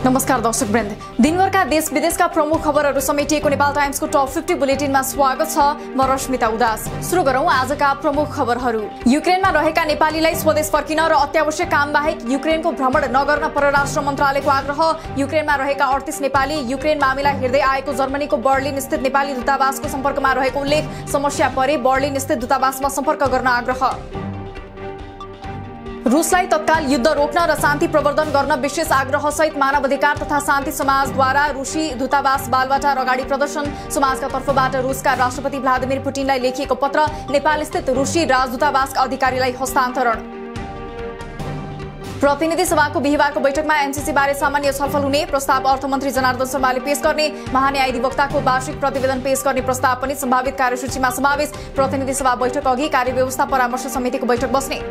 नमस्कार दर्शक वृन्द, दिनभरका देश विदेशका प्रमुख खबरहरू समेटिएको नेपाल टाइम्सको टप 50 बुलेटिनमा स्वागत छ। म रश्मिता उदास। सुरु गरौं आजका प्रमुख खबरहरू। युक्रेनमा रहेका नेपालीलाई स्वदेश फर्किन र अत्यावश्यक काम बाहेक युक्रेनको भ्रमण नगर्न परराष्ट्र मन्त्रालयको आग्रह। युक्रेनमा रहेका 38 नेपाली युक्रेन मामिला हेर्दै आएको जर्मनीको बर्लिन स्थित नेपाली दूतावासको सम्पर्कमा रहेको उल्लेख। समस्या परे बर्लिन स्थित दूतावासमा सम्पर्क गर्न आग्रह। रुसलाई तत्काल युद्ध रोक्न र शान्ति प्रवर्धन गर्न विशेष आग्रहसहित मानव अधिकार तथा शान्ति समाजद्वारा रुसी दूतावास बालवाटार अगाडि प्रदर्शन। समाजका तर्फबाट रुसका राष्ट्रपति भ्लादिमिर पुटिनलाई लेखिएको पत्र नेपाल स्थित रुसी राजदूतावासका अधिकारीलाई हस्तान्तरण। प्रतिनिधि सभाको बिहीबारको बैठकमा एमसीसी बारे सामान्य छलफल हुने प्रस्ताव अर्थमन्त्री जनार्दन शर्माले पेश गर्ने। महान्यायाधिवक्ताको वार्षिक प्रतिवेदन पेश गर्ने प्रस्ताव पनि सम्भावित कार्यसूचीमा समावेश। प्रतिनिधि सभा बैठक अघि कार्यव्यवस्था परामर्श समितिको बैठक बस्ने।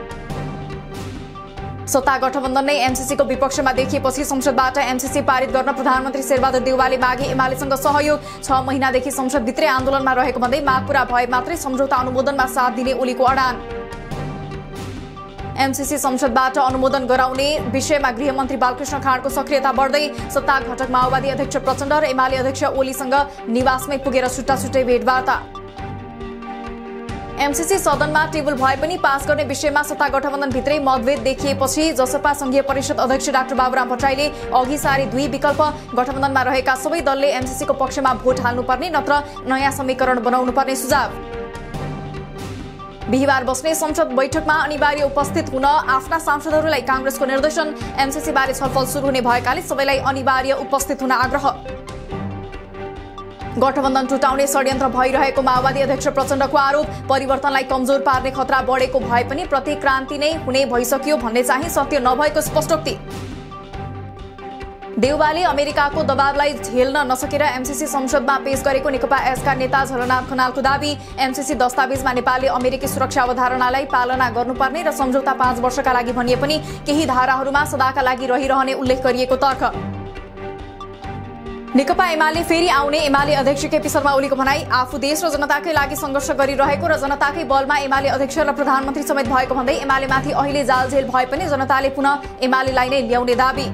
सत्ता गठबन्धन नै एमसीसीको विपक्षमा देखिएपछि संसदबाट एमसीसी पारित गर्न प्रधानमन्त्री शेरबहादुर देउवाले मागे एमालेसँग सहयोग। 6 महिनादेखि संसदभित्रै आन्दोलनमा रहेको भन्दै माग पूरा भए मात्रै सम्झौता अनुमोदनमा साथ दिने ओलीको अडान। एमसीसी संसदबाट अनुमोदन गराउने विषयमा गृहमन्त्री बालकृष्ण खाँडको सक्रियता बढ्दै। सत्ता घटक माओवादी अध्यक्ष प्रचण्ड र एमाले अध्यक्ष ओलीसँग निवासमै पुगेर छुट्टा छुट्टै भेटवार्ता। एमसीसी सदनमा टेबल भए पनि पास गर्ने विषयमा सत्ता गठबन्धन भित्रै मतभेद देखिएपछि जसपा संघीय परिषद अध्यक्ष डाक्टर बाबुराम भट्टराईले अघि सारे दुई विकल्प गठबन्धनमा रहेका सबै दलले एमसीसीको पक्षमा भोट हाल्नुपर्ने नत्र नयाँ समीकरण बनाउनु पर्ने सुझाव। बिहीबार बस्ने संसद बैठकमा अनिवार्य उपस्थित हुन आफ्ना सांसदहरूलाई कांग्रेसको निर्देशन। एमसीसी बारे छलफल सुरु हुने भएकाले सबैलाई अनिवार्य उपस्थित हुन आग्रह। गठबन्धन टुटाउने षड्यन्त्र भइरहेको माओवादी अध्यक्ष प्रचण्डको आरोप। परिवर्तनलाई कमजोर पार्ने खतरा बढेको भए पनि प्रतिक्रान्ति नै हुने भइसक्यो भन्ने चाहिँ सत्य नभएको स्पष्टोक्ति। देउवाले अमेरिकाको दबावलाई झेल्न नसकेर एमसीसी संसदमा पेश गरेको नेकपा एसका नेता झलनाथ खनालको दाबी। एमसीसी दस्तावेजमा नेपालले अमेरिकी सुरक्षा अवधारणालाई पालना गर्नुपर्ने र सम्झौता 5 वर्षका लागि भनिए पनि केही धाराहरूमा सदाका लागि रहिरहने उल्लेख गरिएको तर्क। नेकपा एमाले फेरि आउने एमाले अध्यक्ष केपी शर्मा ओलीको भनाई। आफू देश र जनताकै लागि संघर्ष गरिरहेको र जनताकै बलमा एमाले अध्यक्ष र प्रधानमन्त्री समेत भएको भन्दै एमालेमाथि अहिले जालझेल भए पनि जनताले पुनः एमालेलाई नै ल्याउने दाबी।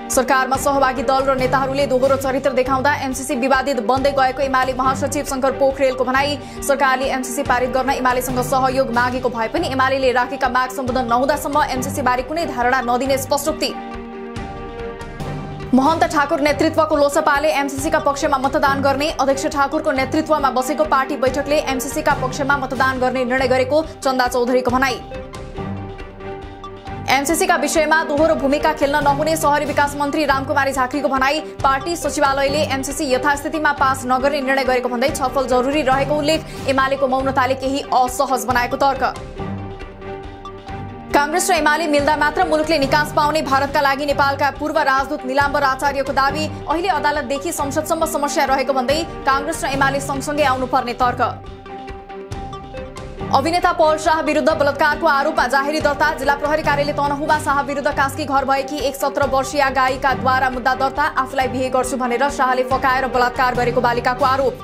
सरकारमा सहभागी दल र नेताहरूले दोहोरो चरित्र देखाउँदा एमसीसी विवादित बन्दै गएको एमाले महासचिव शंकर पोखरेलको भनाई। सरकारले एमसीसी पारित गर्न एमालेसँग सहयोग मागेको भए पनि एमालेले राखेका माग सम्बोधन नहुँदासम्म एमसीसी बारे कुनै धारणा नदिने स्पष्टोक्ति। महन्त ठाकुर नेतृत्वको लोसपाले एमसीसीका पक्षमा मतदान गर्ने। अध्यक्ष ठाकुरको नेतृत्वमा बसेको पार्टी बैठकले एमसीसीका पक्षमा मतदान गर्ने निर्णय गरेको चन्दा चौधरीको भनाई। एमसीसीका विषयमा दोहोरो भूमिका खेल्न नहुने शहरी विकास मन्त्री रामकुमारी झाँक्रीको भनाई। पार्टी सचिवालयले एमसीसी यथास्थितिमा पास नगर्ने निर्णय गरेको भन्दै छलफल जरुरी रहेको उल्लेख। एमालेको मौनताले केही असहज बनाएको तर्क। कांग्रेस र एमाले मिल्दा मात्र मुलुकले निकास पाउने भारतका लागि नेपालका पूर्व राजदूत निलाम्बर आचार्यको दाबी। अहिले अदालतदेखि संसदसम्म समस्या रहेको भन्दै कांग्रेस र एमाले सँगसँगै आउनुपर्ने तर्क। अभिनेता पौल शाह विरुद्ध बलात्कारको आरोपमा जाहेरी दर्ता। जिल्ला प्रहरी कार्यालय तनहुँमा शाह विरुद्ध कास्की घर भएकी एक 17 वर्षीय गायिकाद्वारा मुद्दा दर्ता। आफूलाई बिहे गर्छु भनेर शाहले फकाएर बलात्कार गरेको बालिकाको आरोप।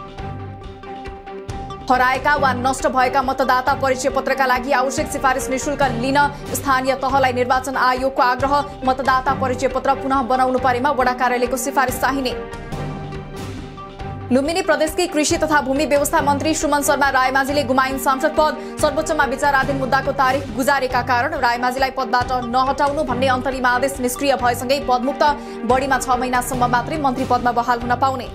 हराएका वा नष्ट भएका मतदाता परिचय पत्रका लागि आवश्यक सिफारिस निशुल्क लिन स्थानीय तहलाई निर्वाचन आयोगको आग्रह। मतदाता परिचय पत्र पुनः बनाउनु परेमा वडा कार्यालयको सिफारिस चाहिने। लुम्बिनी प्रदेशकी कृषि तथा भूमि व्यवस्था मन्त्री सुमन शर्मा रायमाझीले गुमाइन् सांसद पद। सर्वोच्चमा विचाराधीन मुद्दाको तारिख गुजारेका कारण रायमाझीलाई पदबाट नहटाउनु भन्ने अन्तरिम आदेश निष्क्रिय भएसँगै पदमुक्त। बढीमा 6 महिनासम्म मात्रै मन्त्री पदमा बहाल हुन पाउने।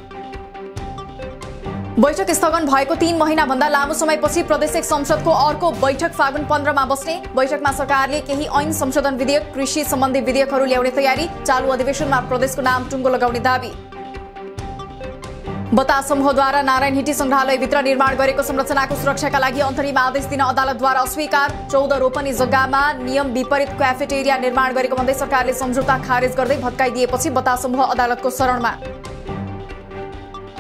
बैठक स्थगन भएको 3 महिना भन्दा लामो समयपछि प्रदेश संसदको अर्को बैठक फागुन 15 मा बस्ने। बैठकमा सरकारले केही ऐन संशोधन विधेयक, कृषि सम्बन्धी विधेयकहरू ल्याउने तयारी। चालु अधिवेशनमा प्रदेशको नाम टुङ्गो लगाउने दाबी। बता समूहद्वारा नारायण हिटी संग्रहालयभित्र निर्माण गरेको संरचनाको सुरक्षाका लागि अन्तरिम आदेश दिन अदालतद्वारा अस्वीकार। 14 रोपनी जग्गामा नियम विपरीत क्याफेटेरिया निर्माण गरेको भन्दै सरकारले सम्झौता खारेज गर्दै भत्काइदिएपछि बता समूह अदालतको शरणमा।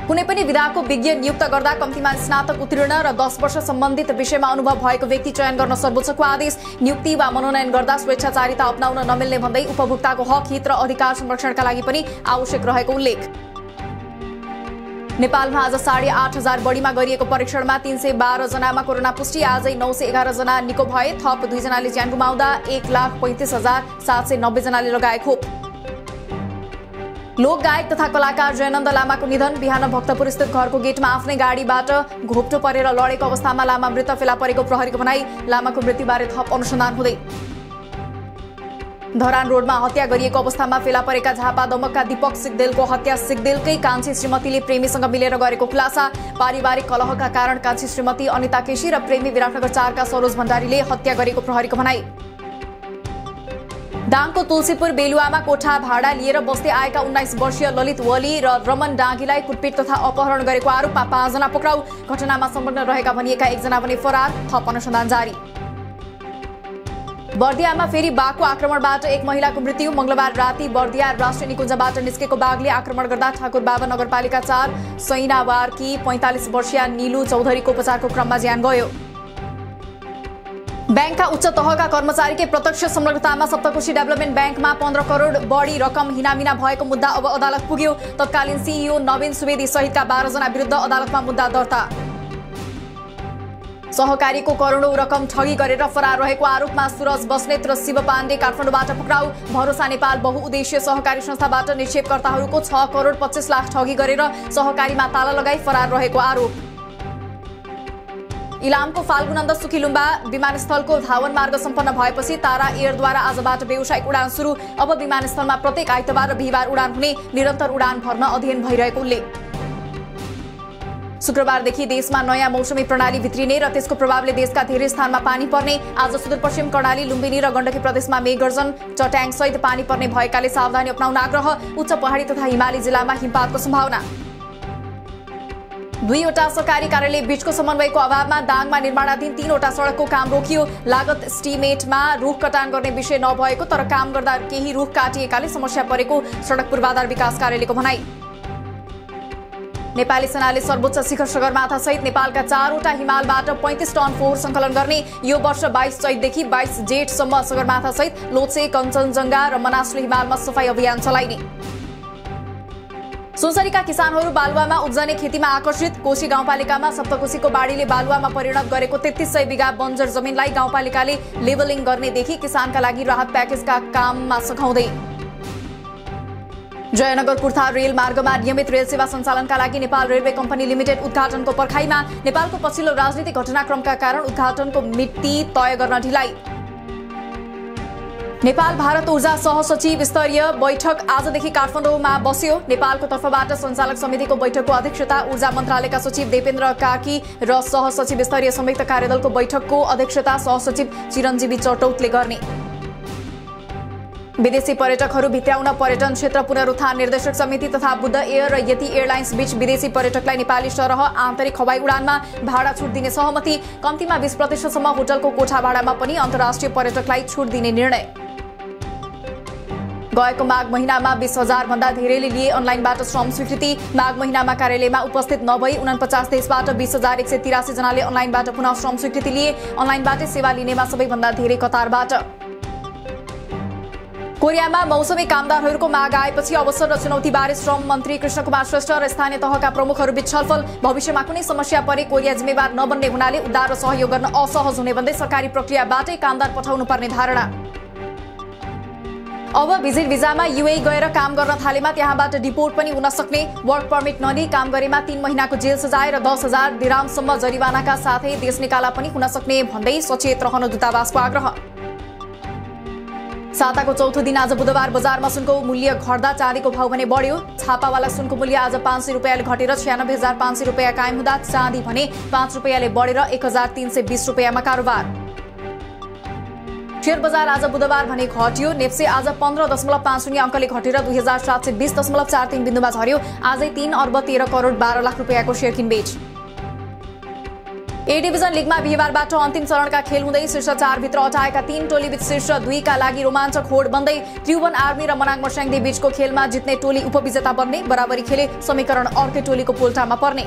कुनै पनि विधाको विज्ञ नियुक्त गर्दा कम्तीमा स्नातक उत्तीर्ण र 10 वर्ष सम्बन्धित विषयमा अनुभव भएको व्यक्ति चयन गर्न सर्वोच्चको आदेश। नियुक्ति वा मनोनयन गर्दा स्वेच्छाचारिता अपनाउन नमिल्ने भन्दै उपभोक्ताको हक, हित र अधिकार संरक्षणका लागि पनि आवश्यक रहेको उल्लेख। नेपालमा आज 8,500 बढीमा गरिएको परीक्षणमा 312 जनामा कोरोना पुष्टि। आजै 911 जना निको भए। थप 2 जनाले ज्यान गुमाउँदा 1,35,790 जनाले लगाए खोप। लोकगायक तथा कलाकार जयनन्द लामाको निधन। बिहान भक्तपुर स्थित घरको गेटमा आफ्नै गाडीबाट घोप्टो परेर लडेको अवस्थामा लामा मृत फेला परेको प्रहरीको भनाई। लामाको मृत्युबारे थप अनुसन्धान हुँदै। धरान रोडमा हत्या गरिएको अवस्थामा फेला परेका झापा दमकका दीपक सिग्देलको हत्या सिग्देलकै कान्छी श्रीमतीले प्रेमीसँग मिलेर गरेको खुलासा। पारिवारिक कलहका कारण कान्छी श्रीमती अनिता केसी र प्रेमी विराटनगर 4 का सरोज भण्डारीले हत्या गरेको प्रहरीको भनाई। दाङको तुलसीपुर बेलुवामा कोठा भाडा लिएर बस्दै आएका 19 वर्षीय ललित वली र रमन डाँगीलाई कुटपिट तथा अपहरण गरेको आरोपमा 5 जना पक्राउ। घटनामा संलग्न रहेका भनिएका 1 जना भने फरार। थप अनुसन्धान जारी। बर्दियामा फेरि बाघको आक्रमणबाट एक महिलाको मृत्यु। मंगलबार राति बर्दिया राष्ट्रिय निकुञ्जबाट निस्केको बाघले आक्रमण गर्दा ठाकुर बाबा नगरपालिका 4 सैनावारकी 45 वर्षीय नीलु चौधरीको उपचारको क्रममा ज्यान गयो। बैंकका उच्च तहका कर्मचारीकै प्रत्यक्ष संलग्नतामा सप्तकोशी डेभलपमेन्ट बैंकमा 15 करोड बढी रकम हिनामिना भएको मुद्दा अब अदालत पुग्यो। तत्कालीन सीईओ नवीन सुवेदी सहितका 12 जना विरुद्ध अदालतमा मुद्दा दर्ता। सहकारीको करोडौं रकम ठगी गरेर फरार रहेको आरोपमा सूरज बस्नेत र शिव पाण्डे काठमाडौँबाट पक्राउ। भरोसा नेपाल बहुउद्देश्य सहकारी संस्थाबाट निक्षेपकर्ताहरूको 6 करोड 25 लाख ठगी गरेर सहकारीमा ताला लगाई फरार रहेको आरोप। इलामको फाल्गुनन्द सुखिलुम्बा विमानस्थलको धावन मार्ग सम्पन्न भएपछि तारा एयरद्वारा आजबाट व्यावसायिक उडान सुरु। अब विमानस्थलमा प्रत्येक आइतबार र बिहिबार उडान हुने। निरन्तर उडान भर्न अध्ययन भइरहेको उल्लेख। शुक्रबारदेखि देशमा नयाँ मौसमी प्रणाली भित्रिने र त्यसको प्रभावले देशका धेरै स्थानमा पानी पर्ने। आज सुदूरपश्चिम कर्णाली, लुम्बिनी र गण्डकी प्रदेशमा मेघगर्जन, चट्याङ सहित पानी पर्ने भएकाले सावधानी अपनाउन आग्रह। उच्च पहाडी तथा हिमाली जिल्लामा हिमपातको सम्भावना। 2 वटा सरकारी कार्यालय बीचको समन्वयको अभावमा दाङमा निर्माणाधीन 3 वटा सडकको काम रोकियो। लागत स्टिमेटमा रुख कटान गर्ने विषय नभएको तर काम गर्दा केही रुख काटिएकाले समस्या परेको सडक पूर्वाधार विकास कार्यालयको भनाई। नेपाली सेनाले सर्वोच्च शिखर सगरमाथा सहित नेपालका 4 वटा हिमालबाट 35 टन फोहोर संकलन गर्ने। यो वर्ष 22 चैतदेखि 22 जेठसम्म सगरमाथा सहित लोत्से, कञ्चनजङ्घा र मनासलु हिमालमा सफाई अभियान चलाइने। सुनसरीका किसानहरू बालुवामा उब्जने खेतीमा आकर्षित। कोशी गाउँपालिकामा सप्तकोशीको बाढीले बालुवामा परिणत गरेको 3300 बिघा बन्जर जमिनलाई गाउँपालिकाले लेभलिङ गर्नेदेखि किसानका लागि राहत प्याकेजका काममा सघाउँदै। जयनगर कुर्था रेल मार्गमा नियमित रेल सेवा सञ्चालनका लागि नेपाल रेलवे कम्पनी लिमिटेड उद्घाटनको पर्खाइमा। नेपालको पछिल्लो राजनीतिक घटनाक्रमका कारण उद्घाटनको मिति तय गर्न ढिलाइ। नेपाल भारत ऊर्जा सहसचिव स्तरीय बैठक आजदेखि काठमाडौँमा बस्यो। नेपालको तर्फबाट सञ्चालक समितिको बैठकको अध्यक्षता ऊर्जा मन्त्रालयका सचिव देवेन्द्र कार्की र सहसचिव स्तरीय संयुक्त कार्यदलको बैठकको अध्यक्षता सहसचिव चिरञ्जीवी चटौतले गर्ने। विदेशी पर्यटकहरू भित्र्याउन पर्यटन क्षेत्र पुनरुत्थान निर्देशक समिति तथा बुद्ध एयर र यति एयरलाइन्स बीच विदेशी पर्यटकलाई नेपाली सरह आन्तरिक हवाई उडानमा भाडा छुट दिने सहमति। कम्तीमा 20% सम्म होटलको कोठा भाडामा पनि अन्तर्राष्ट्रिय पर्यटकलाई छुट दिने निर्णय। गएको माघ महिनामा 20,000 भन्दा धेरैले लिए अनलाइनबाट श्रम स्वीकृति। माघ महिनामा कार्यालयमा उपस्थित नभई 49 देशबाट 20,183 जनाले अनलाइनबाट पुनः श्रम स्वीकृति लिए। अनलाइनबाट सेवा लिनेमा सबैभन्दा धेरै कतारबाट। कोरियामा मौसमी कामदारहरूको माग आएपछि अवसर र चुनौतीबारे श्रम मन्त्री कृष्णकुमार श्रेष्ठ र स्थानीय तहका प्रमुखहरूबीच छलफल। भविष्यमा कुनै समस्या परे कोरिया जिम्मेवार नबन्ने हुनाले उद्धार र सहयोग गर्न असहज हुने भन्दै सरकारी प्रक्रियाबाटै कामदार पठाउनु पर्ने धारणा। अब भिजिट भिजामा युए गएर काम गर्न थालेमा त्यहाँबाट डिपोर्ट पनि हुन सक्ने। वर्क परमिट नलिई काम गरेमा 3 महिनाको जेल सजाय र 10,000 दिरामसम्म जरिवानाका साथै देश निकाला पनि हुन सक्ने भन्दै सचेत रहन दूतावासको आग्रह। साताको चौथो दिन आज बुधबार बजारमा सुनको मूल्य घट्दा चाँदीको भाव भने बढ्यो। छापावाला सुनको मूल्य आज 500 रुपियाँले घटेर 96,500 रुपियाँ कायम हुँदा चाँदी भने 5 रुपियाँले बढेर 1,320 रुपियाँमा कारोबार। शेयर बजार आज बुधबार भने घट्यो। नेप्से आज 15.50 अङ्कले घटेर 2,720.43 बिन्दुमा झर्यो। आजै 3 अर्ब 13 करोड 12 लाख रुपियाँको शेयर किनबेच। ए डिभिजन लिगमा बिहिबारबाट अन्तिम चरणका खेल हुँदै शीर्ष 4 भित्र अटाएका 3 टोलीबीच शीर्ष 2 का लागि रोमाञ्चक होड बन्दै। त्रिभुवन आर्मी र मनाङ मर्स्याङदी बीचको खेलमा जित्ने टोली उपविजेता बन्ने। बराबरी खेले समीकरण अर्कै टोलीको पोल्टामा पर्ने।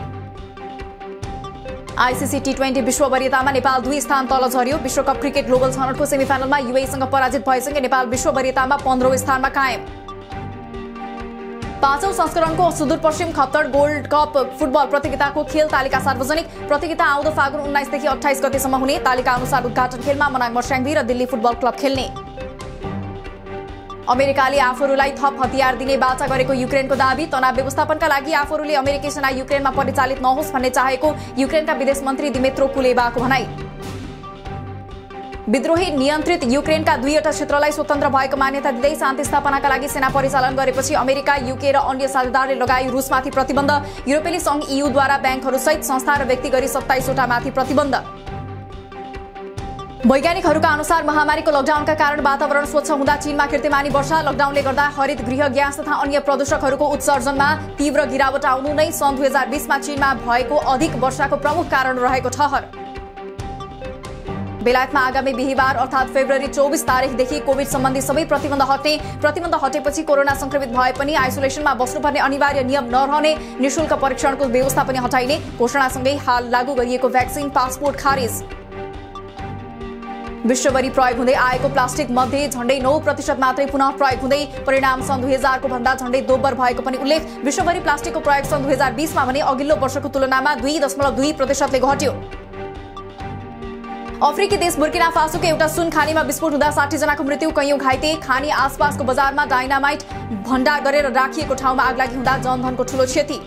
आईसीसी T20 विश्व वरियतामा नेपाल 2 स्थान तल झर्यो। विश्वकप क्रिकेट ग्लोबल छनौटको सेमिफाइनलमा युएईसँग पराजित भएसँगै नेपाल विश्व वरियतामा 15औं स्थानमा कायम। 5औं संस्करणको Sudurpashchim Khaptad gold cup football प्रतियोगिताको खेल तालिका सार्वजनिक। प्रतियोगिता आउँदो फागुन 19 देखि 28 गतेसम्म हुने। तालिका अनुसार उद्घाटन खेलमा मनाङ मर्स्याङदी र दिल्ली फुटबल क्लब खेल्ने। अमेरिकाले आफूहरूलाई थप हतियार दिने बाचा गरेको युक्रेनको दाबी। तनाव व्यवस्थापनका लागि आफूहरूले अमेरिकी सेना युक्रेनमा परिचालित नहोस् भन्ने चाहेको युक्रेनका विदेश मन्त्री दिमित्रो कुलेबाको भनाई। विद्रोही नियन्त्रित युक्रेनका 2वटा क्षेत्रलाई स्वतन्त्र भएको मान्यता दिँदै शान्ति स्थापनाका लागि सेना परिचालन गरेपछि अमेरिका, युके र अन्य साझेदारले लगाए रुसमाथि प्रतिबन्ध। युरोपेली संघ EUद्वारा ब्याङ्कहरूसहित संस्था र व्यक्ति गरी 27वटा माथि प्रतिबन्ध। वैज्ञानिकहरूका अनुसार महामारीको लकडाउनका कारण वातावरण स्वच्छ हुँदा चीनमा कीर्तिमानी वर्षा। लकडाउनले गर्दा हरित गृह ग्यास तथा अन्य प्रदूषकहरूको उत्सर्जनमा तीव्र गिरावट आउनु नै सन् 2020 मा चीनमा भएको अधिक वर्षाको प्रमुख कारण रहेको ठहर। बेलायतमा आगामी बिहीबार अर्थात् फेब्रुअरी 24 तारिखदेखि कोभिड सम्बन्धी सबै प्रतिबन्ध हट्ने। प्रतिबन्ध हटेपछि कोरोना संक्रमित भए पनि आइसोलेसनमा बस्नुपर्ने अनिवार्य नियम नरहने। निःशुल्क परीक्षणको व्यवस्था पनि हटाइने घोषणासँगै हाल लागू गरिएको भ्याक्सिन पासपोर्ट खारिज। विश्वभरि प्रयोग हुँदै आएको प्लास्टिक मध्ये झण्डै 9% मात्रै पुनः प्रयोग हुँदै परिणाम सन् 2000 को भन्दा झण्डै दोब्बर भएको पनि उल्लेख। विश्वभरि प्लास्टिकको प्रयोग सन् 2020 मा भने अघिल्लो वर्षको तुलनामा 2.2% घट्यो। अफ्रिकी देश बुर्किना फासोको एउटा सुन खानीमा विस्फोट हुँदा 60 जनाको मृत्यु, कैयौं घाइते। खानी आसपासको बजारमा डाइनामाइट भण्डार गरेर राखिएको ठाउँमा आगलागी हुँदा जनधनको ठूलो क्षति।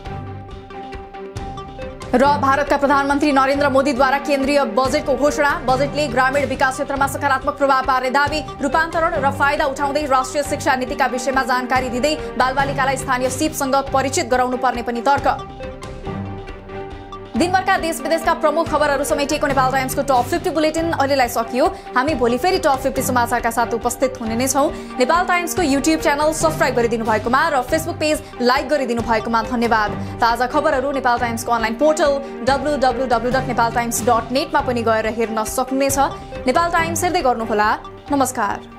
र भारतका प्रधानमन्त्री नरेन्द्र मोदीद्वारा केन्द्रीय बजेटको घोषणा। बजेटले ग्रामीण विकास क्षेत्रमा सकारात्मक प्रभाव पार्ने दावी। रूपान्तरण र फाइदा उठाउँदै राष्ट्रिय शिक्षा नीतिका विषयमा जानकारी दिँदै बालबालिकालाई स्थानीय सिपसँग परिचित गराउनु पर्ने पनि तर्क। दिनभरका देश विदेशका प्रमुख खबरहरू समेटिएको नेपाल टाइम्सको टप 50 बुलेटिन अहिलेलाई सकियो। हामी भोलि फेरि टप 50 समाचारका साथ उपस्थित हुने नै छौं। नेपाल टाइम्सको YouTube च्यानल सब्स्क्राइब गरिदिनु भएकोमा र फेसबुक पेज लाइक गरिदिनु भएकोमा धन्यवाद। ताजा खबरहरू नेपाल टाइम्सको अनलाइन पोर्टल www.nepaltimes.net मा पनि गएर हेर्न सक्नुहुनेछ। नेपाल टाइम्स हेर्दै गर्नुहोला। नमस्कार।